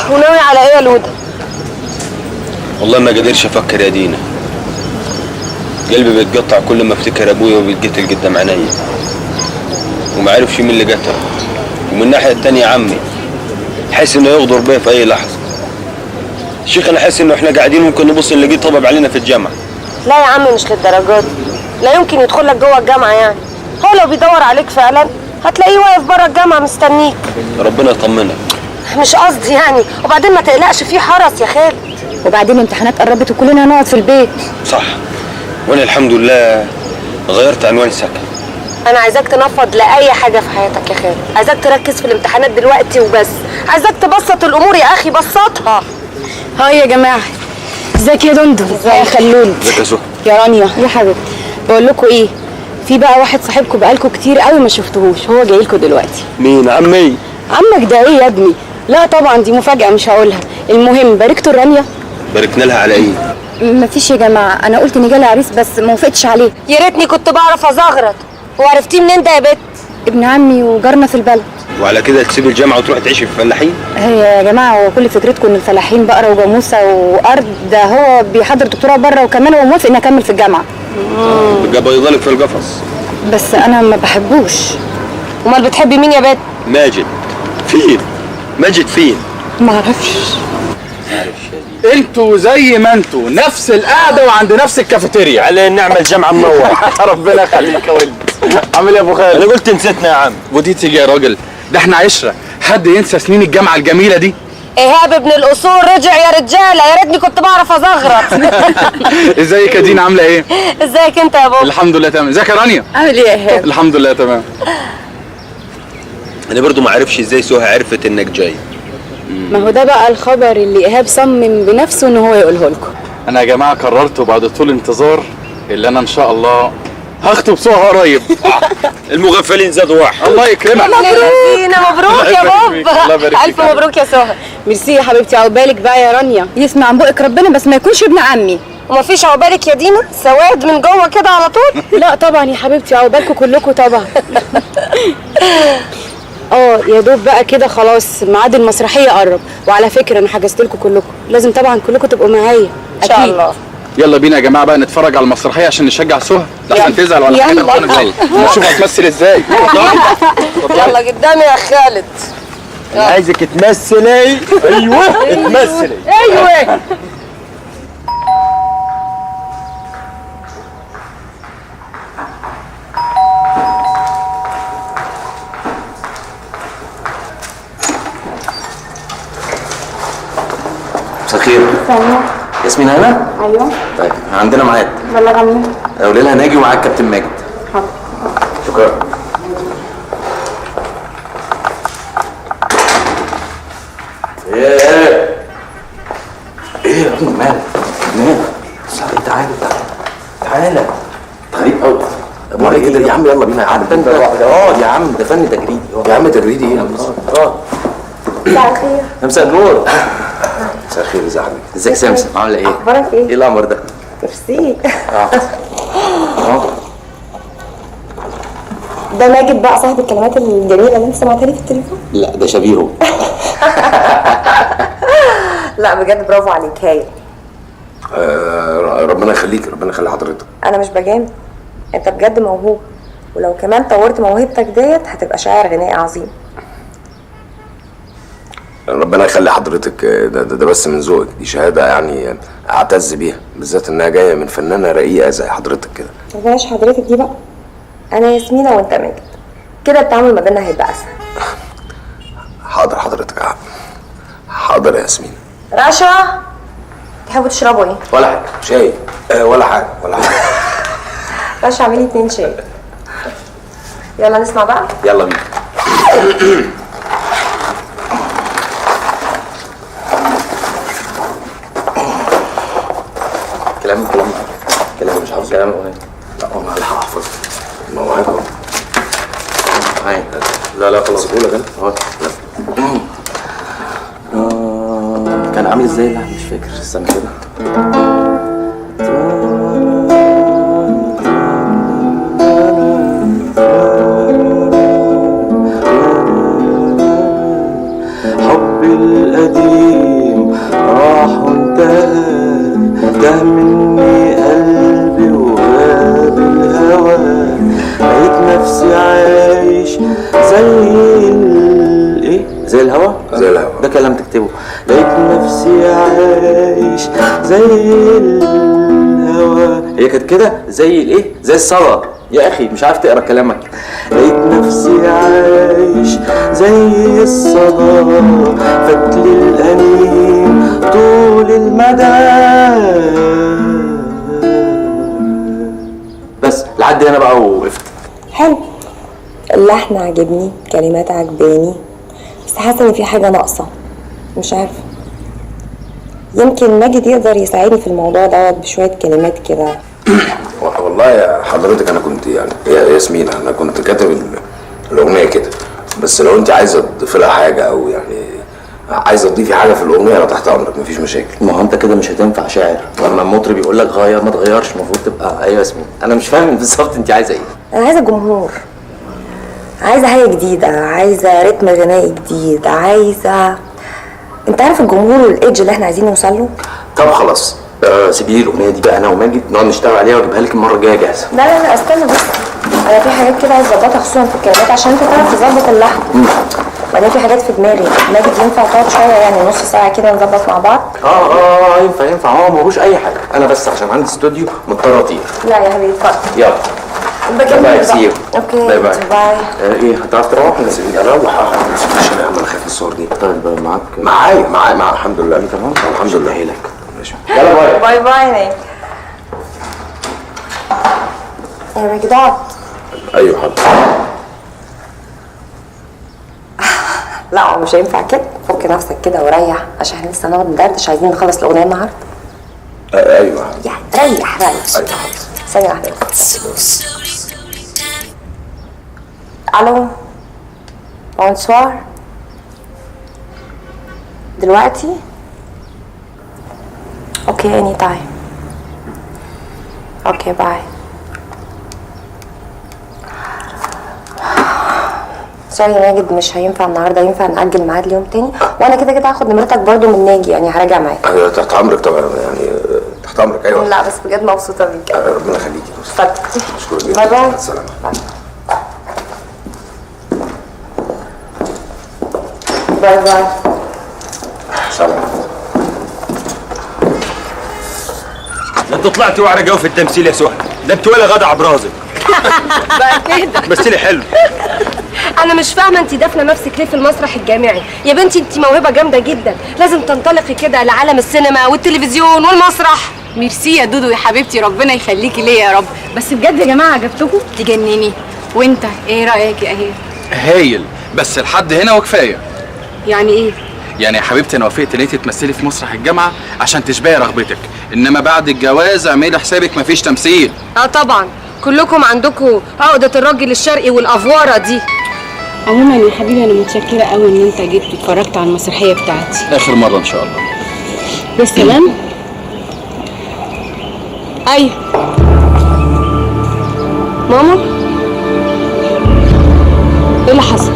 وناوي على ايه يا لوده؟ والله ما قدرش افكر يا دينا. قلبي بيتقطع كل ما افتكر ابويا وبيتقتل قدام عينيا، وما عرفش مين اللي قتله. ومن الناحيه التانيه عمي حاسس انه يغدر بيا في اي لحظه. شيخ انا حاسس انه احنا قاعدين ممكن نبص نلاقيه طبب علينا في الجامعه. لا يا عم مش للدرجات دي، لا يمكن يدخل لك جوه الجامعه يعني. هو لو بيدور عليك فعلا هتلاقيه واقف بره الجامعه مستنيك. ربنا يطمنك. مش قصدي يعني، وبعدين ما تقلقش في حرس يا خالد. وبعدين الامتحانات قربت وكلنا هنقعد في البيت. صح، وانا الحمد لله غيرت عنوان سكن. انا عايزاك تنفض لاي حاجه في حياتك يا خالد، عايزاك تركز في الامتحانات دلوقتي وبس، عايزاك تبسط الامور يا اخي، بسطها. هاي يا جماعه، ازيك يا دندو؟ ازيك يا خلود؟ ازيك يا سهى؟ يا رانيا يا حبيبتي، بقول لكم ايه، في بقى واحد صاحبكم بقالكم كتير قوي ما شفتوهوش، هو جاي لكم دلوقتي. مين؟ عمي؟ عمك ده ايه يا ابني؟ لا طبعا دي مفاجاه مش هقولها. المهم باركتوا رانيا؟ باركنا لها على ايه؟ مفيش يا جماعه، انا قلت ان جالي عريس بس ما وافقتش عليه. يا ريتني كنت بعرف ازغرط. وعرفتيه منين ده يا بت؟ ابن عمي وجارنا في البلد. وعلى كده تسيب الجامعه وتروح تعيش في الفلاحين؟ هي يا جماعه هو كل فكرتكم ان الفلاحين بقره وجاموسه وارض، ده هو بيحضر دكتوراه بره وكمان هو موافق اني اكمل في الجامعه. بقى بيضلك في القفص. بس انا ما بحبوش. امال بتحبي مين يا بت؟ ماجد. فين؟ ماجد فين؟ ما اعرفش. انتوا زي ما انتوا نفس القعده وعند نفس الكافيتيريا. على النعمه الجامعه منور. ربنا يخليك يا ولد. عامل ايه يا ابو خالد؟ انا قلت نسيتنا يا عم. ودي تيجي يا راجل، ده احنا عشره، حد ينسى سنين الجامعه الجميله دي؟ ايهاب ابن الاصول رجع يا رجاله، يا ريتني كنت بعرف ازغرط. ازيك يا دينا عامله ايه؟ ازيك انت يا بابا؟ الحمد لله تمام. ازيك يا رانيا؟ عامل ايه يا ايهاب؟ الحمد لله تمام. انا برضو ما عرفش ازاي سهى عرفت انك جاي. ما هو ده بقى الخبر اللي ايهاب صمم بنفسه ان هو يقوله لكم. انا يا جماعه قررت بعد طول انتظار اللي انا ان شاء الله هخطب سهى قريب. المغفلين زادوا واحد. الله يكرمك. مبروك يا الله بابا. يبارك فيك. الف مبروك يا سهى. ميرسي يا حبيبتي، عقبالك بقى يا رانيا، يسمع عن بقك ربنا بس ما يكونش ابن عمي. ومفيش عقبالك يا دينا؟ سواد من جوه كده على طول. لا طبعا يا حبيبتي، عقبالكم كلكم طبعا. يا دوب بقى كده خلاص ميعاد المسرحيه قرب، وعلى فكره انا حجزت لكم كلكم، لازم طبعا كلكم تبقوا معايا ان شاء الله. يلا بينا يا جماعه بقى نتفرج على المسرحيه عشان نشجع سهى، لحسن تزعل ولا حاجه. يلا. نشوف هتمثل ازاي. يلا قدامي يا خالد. عايزك تمثلي. ايوه تمثلي. ايوه. مساء الخير. ياسمين هنا؟ ايوه. طيب عندنا ميعاد. بلغ عني. قولي لها ناجي ومعاك كابتن ماجد. حاضر. شكرا. ايه يا ابني مالك؟ مالك؟ تعالى تعالى. غريب قوي. ابو علي كده يا عم، يلا بينا يا عم. اقعد يا عم، ده فن تجريدي. يا عم تجريدي ايه؟ اقعد. مساء الخير. مساء النور. مساء الخير يا زعمي. ازيك سمسم؟ عامله ايه؟ اخبارك ايه؟ ايه الامر ده؟ ميرسي. اه ده ماجد بقى صاحب الكلمات الجميله اللي انت سمعتها لي في التليفون؟ لا ده شبيهه. لا بجد برافو عليك، هايل. ربنا يخليك، ربنا يخلي حضرتك. انا مش بجامل، انت بجد موهوب، ولو كمان طورت موهبتك ديت هتبقى شاعر غنائي عظيم. ربنا يخلي حضرتك. ده بس من ذوقك، دي شهاده يعني اعتز بيها، بالذات انها جايه من فنانه رقيقه زي حضرتك كده. بلاش حضرتك دي بقى، انا ياسمينه وانت ماجد، كده التعامل ما بيننا هيبقى اسهل. حاضر حضرتك. حاضر يا ياسمين. رشا، تحبوا تشربوا ايه؟ ولا حاجه. شاي؟ ولا حاجه. رشا اعملي 2 شاي. يلا نسمع بقى. يلا بينا. كلام مش عاوز كلام. لا والله انا هحفظ. ما هو معاك اهو. معاك. لا خلاص بقول لك انا اهو. كان عامل ازاي؟ لا مش فاكر، استنى كده. حب القديم تاه مني قلبي وغاب الهوى، لقيت نفسي عايش زي الهوا. زي الهوا ده كلام تكتبه. لقيت نفسي عايش زي الهوا. هي كانت كده زي الايه؟ زي الصلاة يا اخي، مش عارف تقرا كلامك. لقيت نفسي عايش زي الصلاة، فتلي الأنين طول المدى. بس لحد هنا بقى وقفت. حلو، اللحن عجبني، كلمات عجباني، بس حاسه ان في حاجه ناقصه، مش عارفه. يمكن ماجد يقدر يساعدني في الموضوع دوت بشويه كلمات كده. والله يا حضرتك انا كنت يعني يا ياسمين انا كنت كاتب الاغنيه كده، بس لو انت عايزه تضيفي لها حاجه او يعني عايزه تضيفي حاجه في الاغنيه انا تحت امرك مفيش مشاكل. ما هو انت كده مش هتنفع شاعر، لما المطرب يقول لك غير ما تغيرش المفروض تبقى ايوه ياسمين. انا مش فاهم بالظبط انت عايزه ايه. انا عايزه جمهور، عايزه حاجه جديده، عايزه رتم غنائي جديد، عايزه، انت عارف الجمهور والايدج اللي احنا عايزين نوصل له. طب خلاص سيبي لي الاغنيه دي بقى انا وماجد نقعد نشتغل عليها واجيبها لك المره الجايه جاهزه. لا استنى بس، انا في حاجات كده عايز اظبطها خصوصا في الكلمات عشان انت تعرف تظبط اللحن. وبعدين في حاجات في دماغي. ماجد ينفع تقعد شويه يعني نص ساعه كده نظبط مع بعض؟ ينفع هو ملوش اي حاجه، انا بس عشان عندي استوديو مضطر اطير. لا يا حبيبي اتفضل. يلا باي سي يو. اوكي باي باي. باي. ايه هتعرف تروح ولا سيبني اروح عشان انا خايف من الصور دي. طيب معاك معايا الحمد لله. تمام الحمد لله. هيلك ماشي يلا باي. باي باي. يا ماجد اقعد. ايوه حاضر. لا هو مش هينفع كده، فك نفسك كده وريح عشان احنا لسه نقعد ندردش، عايزين نخلص الاغنيه النهارده. ايوه يعني ريح. ايوه حاضر. ثانيه واحده. الو بونسوار. دلوقتي اوكي اني تايم. اوكي باي. سوري يا ماجد مش هينفع النهارده، ينفع نأجل ميعاد ليوم تاني؟ وانا كده كده هاخد نمرتك برضو من ناجي، يعني هراجع معاك. ايوه تحت امرك طبعا يعني تحت امرك. ايوه لا بس بجد مبسوطه بيك. ربنا يخليكي. اتفضل. مشكور جدا. باي باي. مع السلامه. باي باي. سلام. ده انتوا طلعتوا وعرة جو في التمثيل يا سهى، ده انتوا ولا غدا عبرازي. بقى كده مثلي حلو. انا مش فاهمه انت دافنه نفسك ليه في المسرح الجامعي يا بنتي؟ انت موهبه جامده جدا، لازم تنطلقي كده لعالم السينما والتلفزيون والمسرح. ميرسي يا دودو يا حبيبتي، ربنا يخليكي ليا يا رب. بس بجد يا جماعه عجبتكم؟ تجنني. وانت ايه رايك يا اهي؟ هايل، بس لحد هنا وكفايه. يعني ايه؟ يعني يا حبيبتي انا وافقت ان انت تمثلي في مسرح الجامعه عشان تشبهي رغبتك، انما بعد الجواز اعملي حسابك مفيش تمثيل. طبعا كلكم عندكم عقده الراجل الشرقي والافواره دي. عموما يا حبيبي انا متشكره قوي ان انت جيت واتفرجت على المسرحيه بتاعتي. اخر مره ان شاء الله. يا سلام. ايوه ماما ايه اللي حصل؟